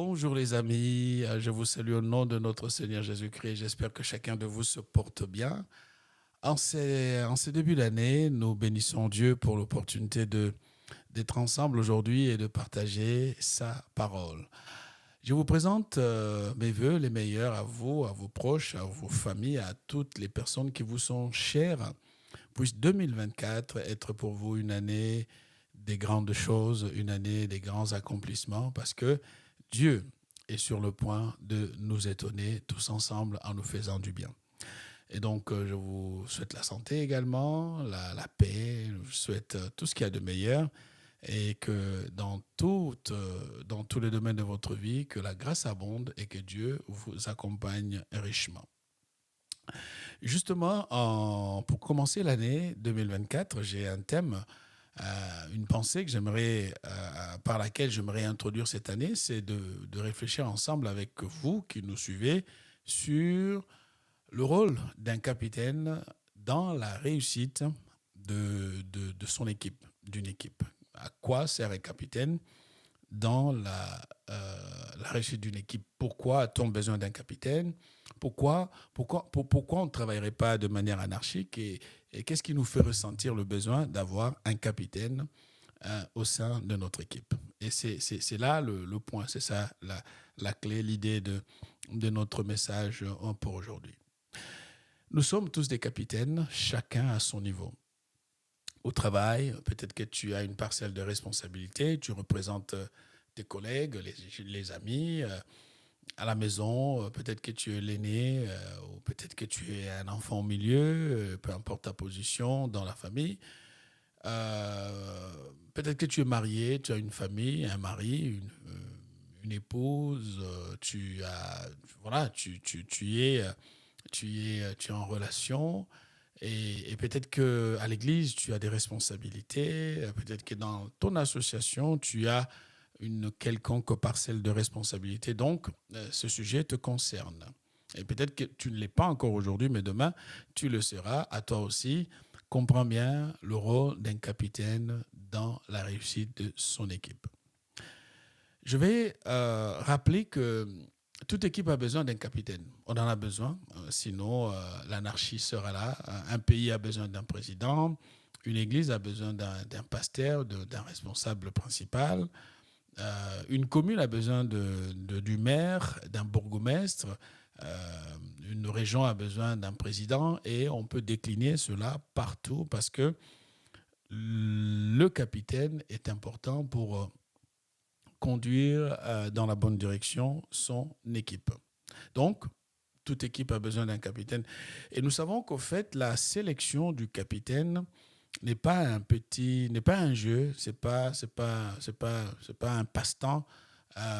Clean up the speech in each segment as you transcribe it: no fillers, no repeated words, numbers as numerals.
Bonjour les amis, je vous salue au nom de notre Seigneur Jésus-Christ. J'espère que chacun de vous se porte bien. En ces débuts d'année, nous bénissons Dieu pour l'opportunité d'être ensemble aujourd'hui et de partager sa parole. Je vous présente mes voeux les meilleurs à vous, à vos proches, à vos familles, à toutes les personnes qui vous sont chères. Puisse 2024 être pour vous une année des grandes choses, une année des grands accomplissements, parce que Dieu est sur le point de nous étonner tous ensemble en nous faisant du bien. Et donc, je vous souhaite la santé également, la paix, je vous souhaite tout ce qu'il y a de meilleur et que dans tous les domaines de votre vie, que la grâce abonde et que Dieu vous accompagne richement. Justement, pour commencer l'année 2024, j'ai un thème, une pensée que par laquelle j'aimerais introduire cette année, c'est de réfléchir ensemble avec vous qui nous suivez sur le rôle d'un capitaine dans la réussite de son équipe, d'une équipe. À quoi sert un capitaine dans la réussite d'une équipe? Pourquoi a-t-on besoin d'un capitaine? Pourquoi on ne travaillerait pas de manière anarchique et qu'est-ce qui nous fait ressentir le besoin d'avoir un capitaine au sein de notre équipe? Et c'est là le point, c'est ça la clé, l'idée de notre message pour aujourd'hui. Nous sommes tous des capitaines, chacun à son niveau. Au travail, peut-être que tu as une parcelle de responsabilité, tu représentes tes collègues, les amis. À la maison, peut-être que tu es l'aîné, ou peut-être que tu es un enfant au milieu, peu importe ta position dans la famille. Peut-être que tu es marié, tu as une famille, un mari, une épouse, voilà, tu es en relation. Et peut-être qu'à l'église, tu as des responsabilités. Peut-être que dans ton association, tu as une quelconque parcelle de responsabilité. Donc, ce sujet te concerne. Et peut-être que tu ne l'es pas encore aujourd'hui, mais demain, tu le seras. À toi aussi, comprends bien le rôle d'un capitaine dans la réussite de son équipe. Je vais rappeler que toute équipe a besoin d'un capitaine. On en a besoin, sinon l'anarchie sera là. Un pays a besoin d'un président, une église a besoin d'un pasteur, d'un responsable principal. Une commune a besoin du maire, d'un bourgmestre. Une région a besoin d'un président et on peut décliner cela partout parce que le capitaine est important pour conduire dans la bonne direction son équipe. Donc, toute équipe a besoin d'un capitaine. Et nous savons qu'au fait, la sélection du capitaine n'est pas un jeu, c'est pas un passe-temps.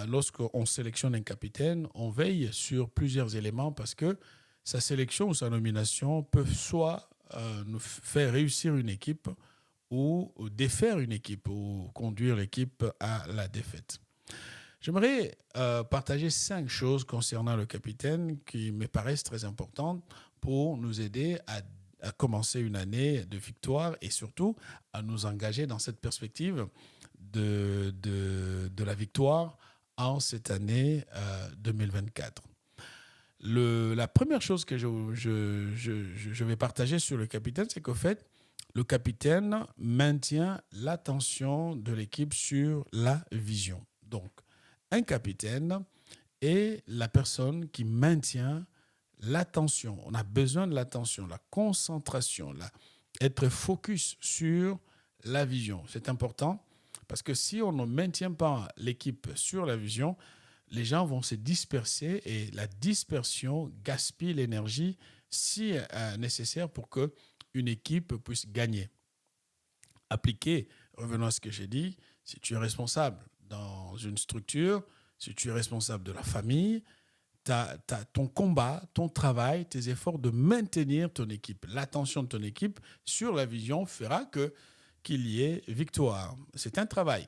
Lorsqu'on sélectionne un capitaine, on veille sur plusieurs éléments parce que sa sélection ou sa nomination peuvent soit nous faire réussir une équipe ou défaire une équipe ou conduire l'équipe à la défaite. J'aimerais partager 5 choses concernant le capitaine qui me paraissent très importantes pour nous aider à commencer une année de victoire et surtout à nous engager dans cette perspective de la victoire en cette année 2024. La première chose que je vais partager sur le capitaine, c'est qu'au fait, le capitaine maintient l'attention de l'équipe sur la vision. Donc, un capitaine est la personne qui maintient l'attention. On a besoin de l'attention, la concentration, être focus sur la vision. C'est important parce que si on ne maintient pas l'équipe sur la vision, les gens vont se disperser et la dispersion gaspille l'énergie si nécessaire pour qu'une équipe puisse gagner. Appliquer, revenons à ce que j'ai dit, si tu es responsable dans une structure, si tu es responsable de la famille, ton combat, ton travail, tes efforts de maintenir ton équipe, l'attention de ton équipe sur la vision fera qu'il y ait victoire. C'est un travail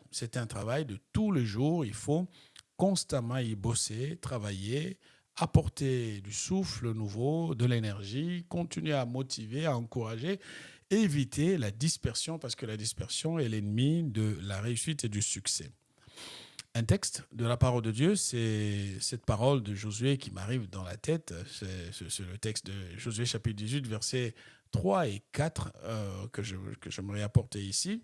de tous les jours. Il faut constamment y bosser, travailler, apporter du souffle nouveau, de l'énergie, continuer à motiver, à encourager, éviter la dispersion parce que la dispersion est l'ennemi de la réussite et du succès. un texte de la parole de Dieu, c'est cette parole de Josué qui m'arrive dans la tête. C'est le texte de Josué chapitre 18, versets 3 et 4 que j'aimerais apporter ici.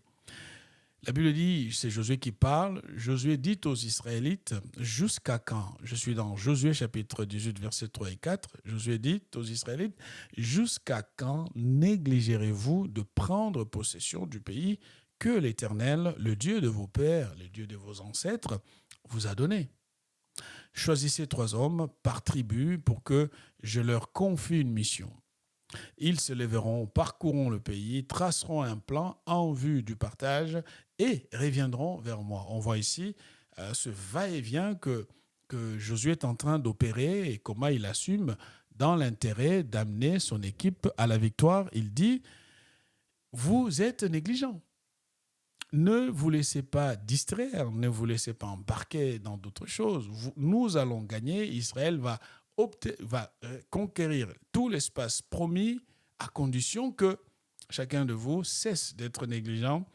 La Bible dit, c'est Josué qui parle. Josué dit aux Israélites, jusqu'à quand? Je suis dans Josué chapitre 18, versets 3 et 4. Josué dit aux Israélites, jusqu'à quand négligerez-vous de prendre possession du pays que l'Éternel, le Dieu de vos pères, le Dieu de vos ancêtres, vous a donné? Choisissez 3 hommes par tribu pour que je leur confie une mission. Ils se lèveront, parcourront le pays, traceront un plan en vue du partage et reviendront vers moi. On voit ici ce va-et-vient que Josué est en train d'opérer et comment il assume dans l'intérêt d'amener son équipe à la victoire. Il dit, vous êtes négligents. Ne vous laissez pas distraire, ne vous laissez pas embarquer dans d'autres choses. Nous allons gagner. Israël va conquérir tout l'espace promis à condition que chacun de vous cesse d'être négligent.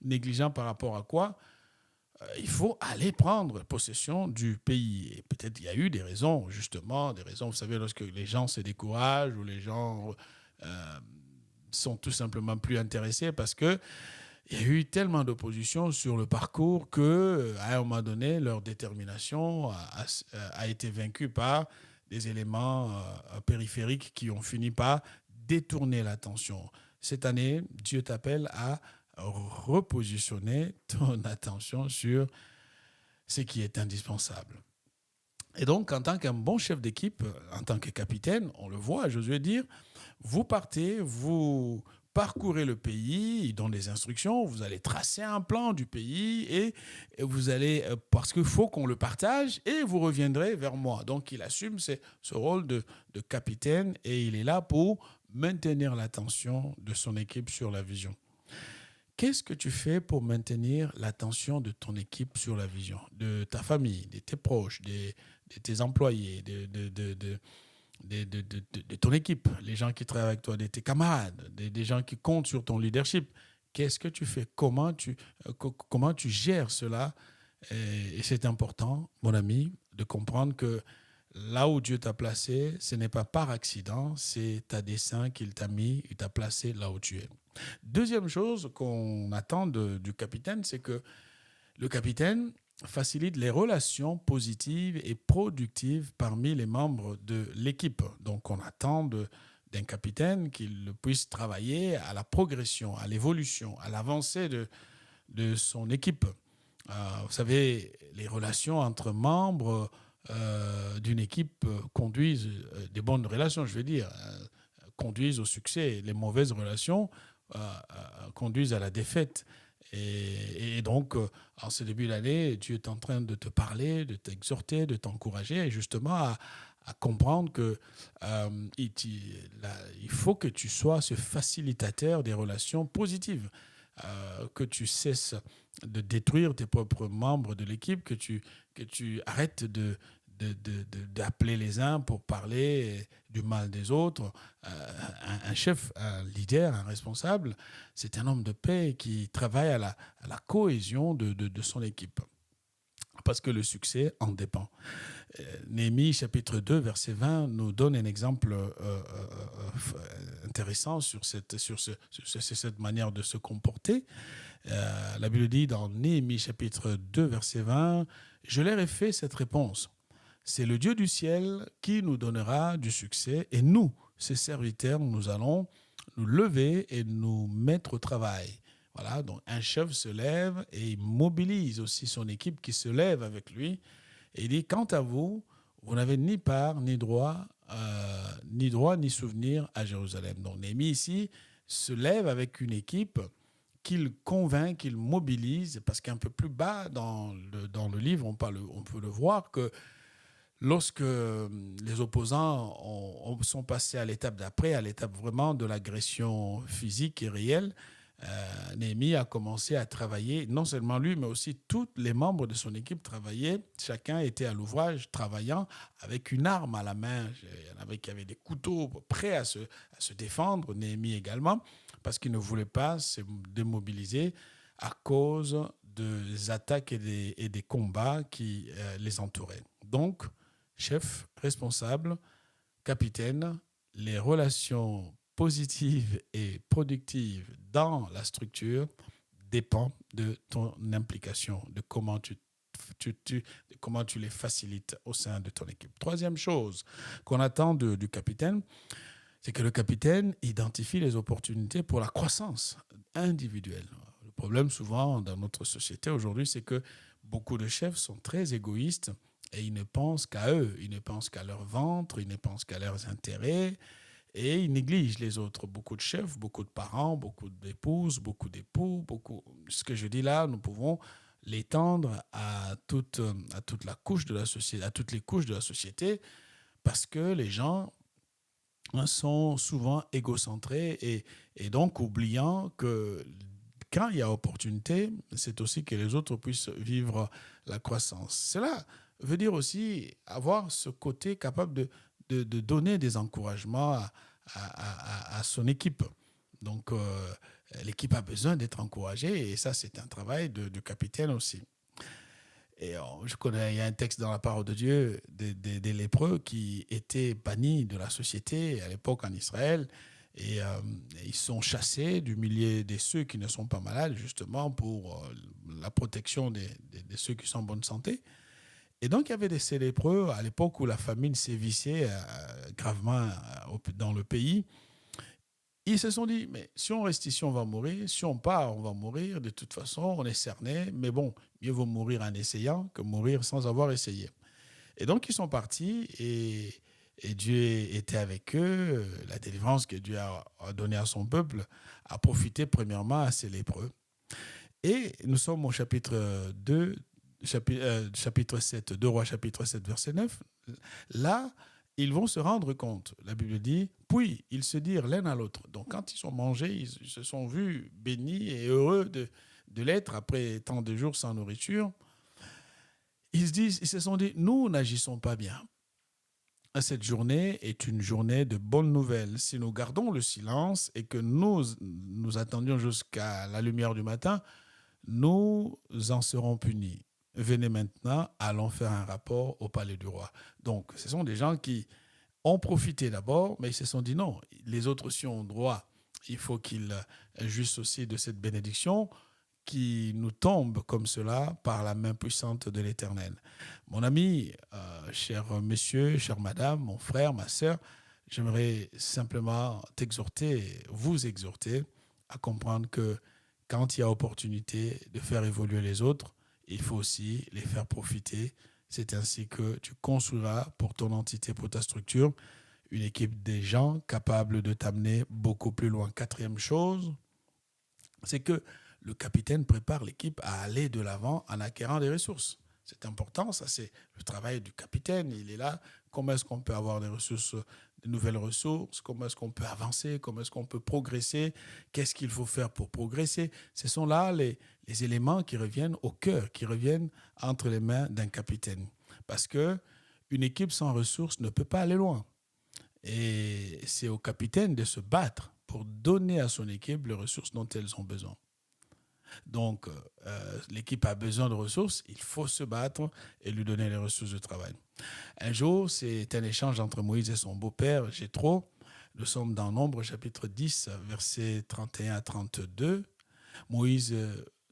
Négligent par rapport à quoi? Il faut aller prendre possession du pays. Et peut-être il y a eu des raisons, justement, des raisons, vous savez, lorsque les gens se découragent ou les gens sont tout simplement plus intéressés parce que il y a eu tellement d'opposition sur le parcours qu'à un moment donné, leur détermination a été vaincue par des éléments périphériques qui ont fini par détourner l'attention. Cette année, Dieu t'appelle à repositionner ton attention sur ce qui est indispensable. Et donc, en tant qu'un bon chef d'équipe, en tant que capitaine, on le voit, Josué dire, vous partez, vous parcourez le pays, il donne des instructions, vous allez tracer un plan du pays et vous allez, parce qu'il faut qu'on le partage et vous reviendrez vers moi. Donc il assume ce rôle de capitaine et il est là pour maintenir l'attention de son équipe sur la vision. Qu'est-ce que tu fais pour maintenir l'attention de ton équipe sur la vision, de ta famille, de tes proches, de tes employés, de ton équipe, les gens qui travaillent avec toi, de tes camarades, des gens qui comptent sur ton leadership? Qu'est-ce que tu fais? Comment tu gères cela? Et c'est important, mon ami, de comprendre que là où Dieu t'a placé, ce n'est pas par accident, c'est à dessein qu'il t'a mis, il t'a placé là où tu es. Deuxième chose qu'on attend du capitaine, c'est que le capitaine facilite les relations positives et productives parmi les membres de l'équipe. Donc, on attend d'un capitaine qu'il puisse travailler à la progression, à l'évolution, à l'avancée de son équipe. Vous savez, les relations entre membres d'une équipe conduisent, des bonnes relations, je veux dire, conduisent au succès. Les mauvaises relations conduisent à la défaite. Et donc, en ce début d'année, Dieu est en train de te parler, de t'exhorter, de t'encourager, et justement à comprendre que il faut que tu sois ce facilitateur des relations positives, que tu cesses de détruire tes propres membres de l'équipe, que tu arrêtes d'appeler les uns pour parler du mal des autres. Un chef, un leader, un responsable, c'est un homme de paix qui travaille à la cohésion de son équipe. Parce que le succès en dépend. Néhémie, chapitre 2, verset 20, nous donne un exemple intéressant sur cette manière de se comporter. La Bible dit dans Néhémie, chapitre 2, verset 20, « Je leur ai fait cette réponse. C'est le Dieu du ciel qui nous donnera du succès et nous, ses serviteurs, nous allons nous lever et nous mettre au travail. » Voilà, donc un chef se lève et il mobilise aussi son équipe qui se lève avec lui. Et il dit, quant à vous, vous n'avez ni part, ni droit, ni souvenir à Jérusalem. Donc Néhémie ici se lève avec une équipe qu'il convainc, qu'il mobilise, parce qu'un peu plus bas dans le livre, on peut le voir que lorsque les opposants sont passés à l'étape d'après, à l'étape vraiment de l'agression physique et réelle, Néhémie a commencé à travailler, non seulement lui, mais aussi tous les membres de son équipe travaillaient. Chacun était à l'ouvrage, travaillant avec une arme à la main. Il y en avait qui avaient des couteaux prêts à se défendre, Néhémie également, parce qu'il ne voulait pas se démobiliser à cause des attaques et des combats qui les entouraient. Donc, chef, responsable, capitaine, les relations positives et productives dans la structure dépendent de ton implication, de comment tu les facilites au sein de ton équipe. Troisième chose qu'on attend du capitaine, c'est que le capitaine identifie les opportunités pour la croissance individuelle. Le problème souvent dans notre société aujourd'hui, c'est que beaucoup de chefs sont très égoïstes et ils ne pensent qu'à eux, ils ne pensent qu'à leur ventre, ils ne pensent qu'à leurs intérêts et ils négligent les autres. Beaucoup de chefs, beaucoup de parents, beaucoup d'épouses, beaucoup d'époux, beaucoup. Ce que je dis là, nous pouvons l'étendre à toute la couche de la société, à toutes les couches de la société, parce que les gens sont souvent égocentrés et donc oubliant que quand il y a opportunité, c'est aussi que les autres puissent vivre la croissance. Cela veut dire aussi avoir ce côté capable de donner des encouragements à son équipe. Donc, l'équipe a besoin d'être encouragée et ça, c'est un travail du capitaine aussi. Et je connais, il y a un texte dans la parole de Dieu des lépreux qui étaient bannis de la société à l'époque en Israël. Et ils sont chassés du milieu de ceux qui ne sont pas malades, justement pour la protection de ceux qui sont en bonne santé. Et donc, il y avait ces lépreux à l'époque où la famine sévissait gravement dans le pays. Ils se sont dit, mais si on reste ici, on va mourir. Si on part, on va mourir. De toute façon, on est cerné. Mais bon, mieux vaut mourir en essayant que mourir sans avoir essayé. Et donc, ils sont partis et Dieu était avec eux. La délivrance que Dieu a donnée à son peuple a profité premièrement à ces lépreux. Et nous sommes au chapitre 2, chapitre 7, 2 Rois, chapitre 7, verset 9. Là, ils vont se rendre compte, la Bible dit, puis ils se dirent l'un à l'autre. Donc quand ils ont mangé, ils se sont vus bénis et heureux de l'être après tant de jours sans nourriture. Ils se sont dit, nous n'agissons pas bien. Cette journée est une journée de bonnes nouvelles. Si nous gardons le silence et que nous attendions jusqu'à la lumière du matin, nous en serons punis. Venez maintenant, allons faire un rapport au palais du roi. Donc, ce sont des gens qui ont profité d'abord, mais ils se sont dit non, les autres aussi ont droit. Il faut qu'ils jouissent aussi de cette bénédiction qui nous tombe comme cela par la main puissante de l'Éternel. Mon ami, cher monsieur, chère madame, mon frère, ma sœur, j'aimerais simplement t'exhorter, vous exhorter à comprendre que quand il y a opportunité de faire évoluer les autres, il faut aussi les faire profiter. C'est ainsi que tu construiras pour ton entité, pour ta structure, une équipe des gens capables de t'amener beaucoup plus loin. Quatrième chose, c'est que le capitaine prépare l'équipe à aller de l'avant en acquérant des ressources. C'est important, ça c'est le travail du capitaine. Il est là. Comment est-ce qu'on peut avoir des ressources, de nouvelles ressources? Comment est-ce qu'on peut avancer? Comment est-ce qu'on peut progresser? Qu'est-ce qu'il faut faire pour progresser? Ce sont là les éléments qui reviennent au cœur, qui reviennent entre les mains d'un capitaine. Parce que une équipe sans ressources ne peut pas aller loin. Et c'est au capitaine de se battre pour donner à son équipe les ressources dont elles ont besoin. Donc, l'équipe a besoin de ressources, il faut se battre et lui donner les ressources de travail. Un jour, c'est un échange entre Moïse et son beau-père, Jéthro. Nous sommes dans Nombre, chapitre 10, versets 31 à 32. Moïse,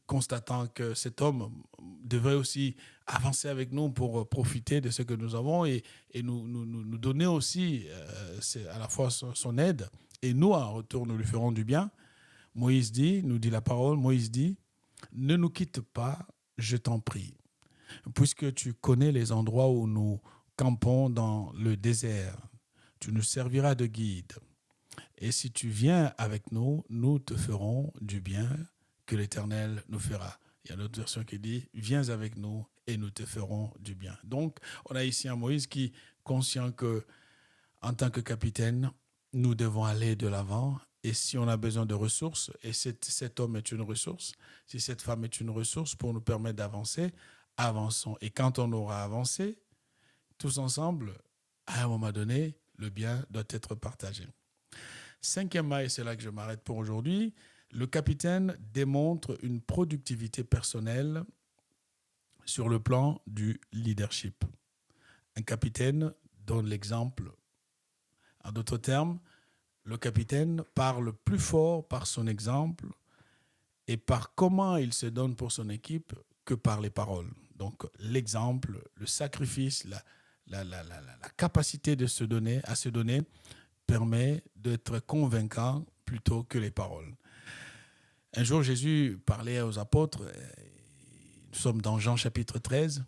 constatant que cet homme devrait aussi avancer avec nous pour profiter de ce que nous avons et nous donner aussi à la fois son aide, et nous, en retour, nous lui ferons du bien. Moïse dit, nous dit la parole, Moïse dit, ne nous quitte pas, je t'en prie, puisque tu connais les endroits où nous campons dans le désert. Tu nous serviras de guide. Et si tu viens avec nous, nous te ferons du bien que l'Éternel nous fera. Il y a une autre version qui dit, viens avec nous et nous te ferons du bien. Donc, on a ici un Moïse qui, conscient que, en tant que capitaine, nous devons aller de l'avant. Et si on a besoin de ressources, et cet homme est une ressource, si cette femme est une ressource pour nous permettre d'avancer, avançons. Et quand on aura avancé, tous ensemble, à un moment donné, le bien doit être partagé. Cinquièmement, et c'est là que je m'arrête pour aujourd'hui, Le capitaine démontre une productivité personnelle sur le plan du leadership. Un capitaine donne l'exemple. En d'autres termes, le capitaine parle plus fort par son exemple et par comment il se donne pour son équipe que par les paroles. Donc l'exemple, le sacrifice, la capacité de à se donner permet d'être convaincant plutôt que les paroles. Un jour, Jésus parlait aux apôtres, nous sommes dans Jean chapitre 13,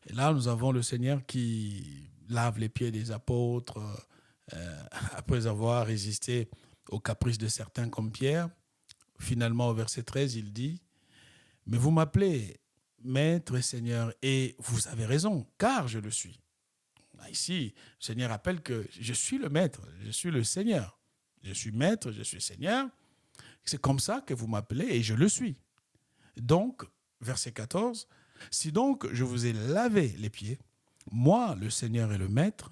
et là nous avons le Seigneur qui lave les pieds des apôtres après avoir résisté aux caprices de certains comme Pierre. Finalement, au verset 13, il dit « Mais vous m'appelez Maître et Seigneur, et vous avez raison, car je le suis. » Ici, le Seigneur rappelle que je suis le Maître, je suis le Seigneur. Je suis Maître, je suis Seigneur. C'est comme ça que vous m'appelez et je le suis. Donc, verset 14, « Si donc je vous ai lavé les pieds, moi, le Seigneur et le Maître,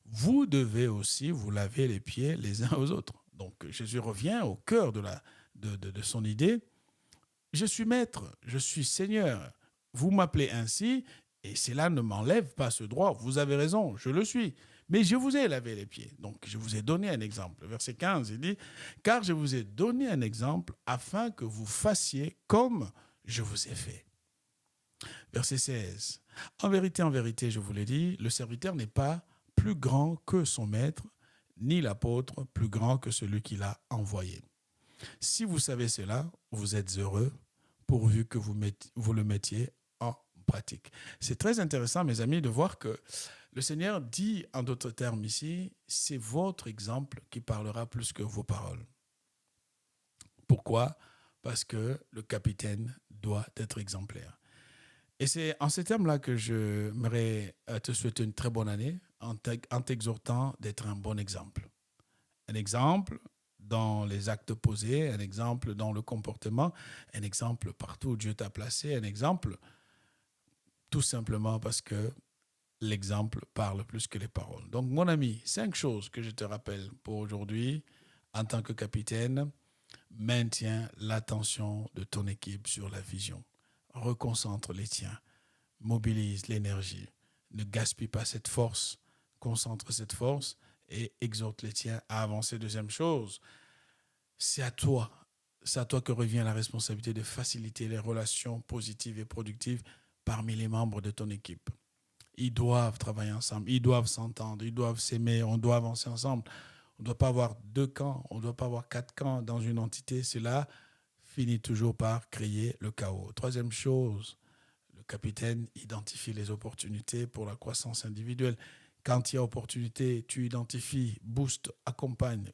vous devez aussi vous laver les pieds les uns aux autres. » Donc, Jésus revient au cœur de son idée. Je suis Maître, je suis Seigneur. Vous m'appelez ainsi et cela ne m'enlève pas ce droit. Vous avez raison, je le suis. Mais je vous ai lavé les pieds. Donc, je vous ai donné un exemple. Verset 15, il dit « Car je vous ai donné un exemple afin que vous fassiez comme je vous ai fait. » Verset 16. « En vérité, je vous l'ai dit, le serviteur n'est pas plus grand que son maître, ni l'apôtre plus grand que celui qui l'a envoyé. Si vous savez cela, vous êtes heureux, pourvu que vous le mettiez en pratique. » C'est très intéressant, mes amis, de voir que le Seigneur dit, en d'autres termes ici, c'est votre exemple qui parlera plus que vos paroles. Pourquoi ? Parce que le capitaine doit être exemplaire. Et c'est en ces termes-là que j'aimerais te souhaiter une très bonne année en t'exhortant d'être un bon exemple. Un exemple dans les actes posés, un exemple dans le comportement, un exemple partout où Dieu t'a placé, un exemple tout simplement parce que l'exemple parle plus que les paroles. Donc, mon ami, 5 choses que je te rappelle pour aujourd'hui en tant que capitaine. Maintiens l'attention de ton équipe sur la vision. Reconcentre les tiens. Mobilise l'énergie. Ne gaspille pas cette force. Concentre cette force et exhorte les tiens à avancer. Deuxième chose, c'est à toi. C'est à toi que revient la responsabilité de faciliter les relations positives et productives parmi les membres de ton équipe. Ils doivent travailler ensemble, ils doivent s'entendre, ils doivent s'aimer, on doit avancer ensemble. On ne doit pas avoir 2 camps, on ne doit pas avoir 4 camps dans une entité. Cela finit toujours par créer le chaos. Troisième chose, le capitaine identifie les opportunités pour la croissance individuelle. Quand il y a opportunité, tu identifies, booste, accompagne,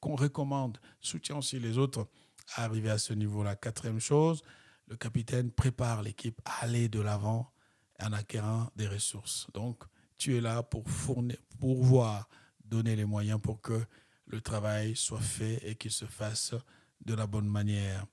recommande, soutient aussi les autres à arriver à ce niveau-là. Quatrième chose, le capitaine prépare l'équipe à aller de l'avant en acquérant des ressources. Donc, tu es là pour pourvoir, donner les moyens pour que le travail soit fait et qu'il se fasse de la bonne manière.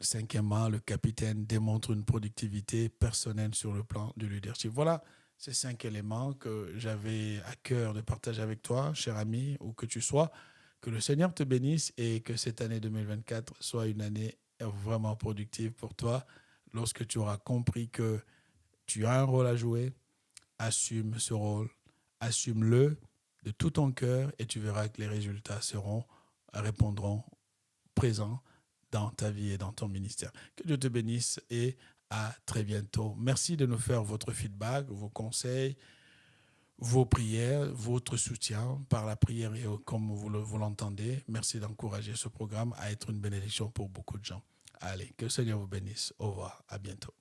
Cinquièmement, le capitaine démontre une productivité personnelle sur le plan du leadership. Voilà ces 5 éléments que j'avais à cœur de partager avec toi, cher ami, où que tu sois. Que le Seigneur te bénisse et que cette année 2024 soit une année vraiment productive pour toi. Lorsque tu auras compris que tu as un rôle à jouer, assume ce rôle, assume-le de tout ton cœur et tu verras que les résultats répondront présents dans ta vie et dans ton ministère. Que Dieu te bénisse et à très bientôt. Merci de nous faire votre feedback, vos conseils, vos prières, votre soutien par la prière et comme vous l'entendez. Merci d'encourager ce programme à être une bénédiction pour beaucoup de gens. Allez, que le Seigneur vous bénisse. Au revoir, à bientôt.